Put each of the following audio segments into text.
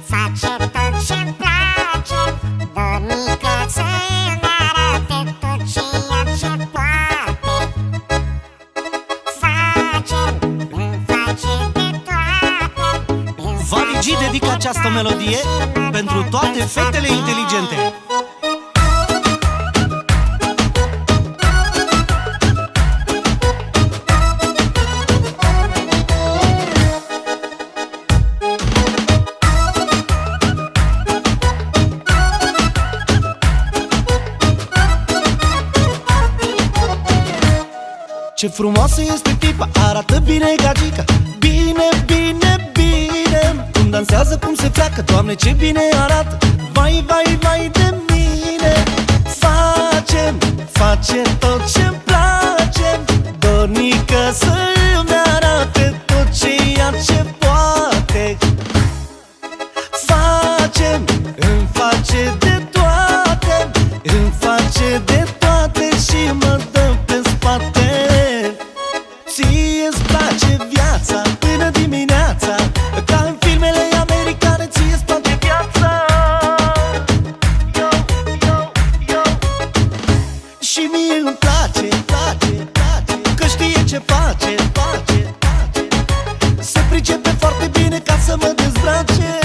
face tot ce-mi place. Dornică să-mi arate tot ceea ce poate. Îmi face de toate. Valigi dedică această melodie pentru toate fetele inteligente. Ce frumoasă este tipa, arată bine gagica. Bine, bine, bine. Cum dansează, cum se pleacă, Doamne, ce bine arată. Vai, vai, vai de mine. Face tot ce-mi place. Dornică să-mi arate tot ceea ce poate. Îmi face de toate. Îmi face de toate și mă dă pe spate. Ție-ți place viața până dimineața, ca în filmele americane, ție-ți place viața. Și mie îmi place, că știe ce face. Se pricepe foarte bine ca să mă dezbrace.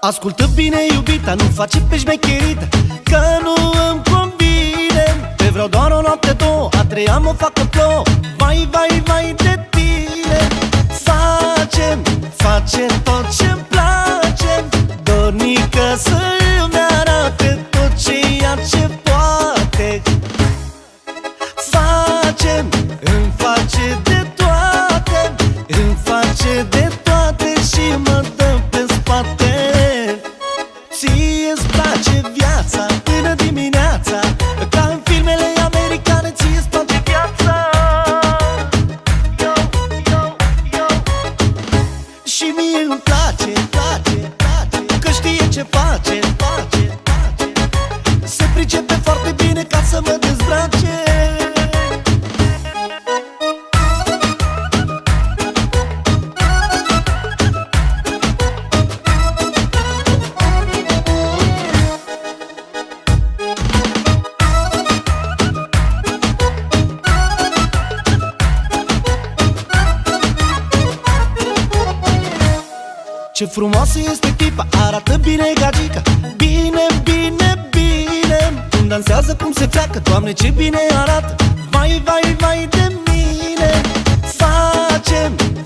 Ascultă bine, iubita, nu face pe șmecherită, că nu îmi convine. Te vreau doar o noapte, două, a treia mă fac o plouă. Vai, vai, vai de tine. Face tot ce-mi place. Dornică să-mi arate tot ceea ce poate. Îmi face de toate. Îmi face de toate și mă dă pe spate. Ție-ți place viața până dimineața, ca în filmele americane, ție-ți place viața. Și mie îmi place, că știe ce face. Se pricepe foarte bine ca să mă dezbrace. Ce frumoasă este tipa, arată bine gagica. Bine, bine, bine. Cum dansează, cum se pleacă, Doamne, ce bine arată. Vai, vai, vai de mine.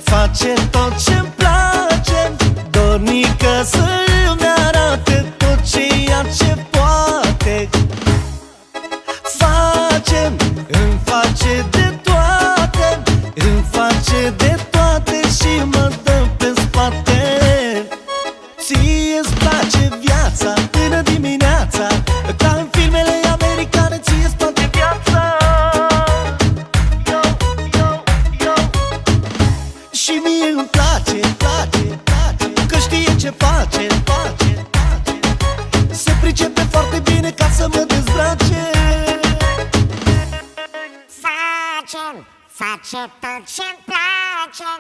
Face tot ce-mi place. Dornică să-mi arate tot ceea ce poate. Îmi face de toate. Îmi face de toate și mă dă pe spate. Ție-ți place viața până dimineața, ca în filmele americane, ție-ți place viața. Și mie îmi place, că știe ce face. Se pricepe foarte bine ca să mă dezbrace. Face tot ce-mi place.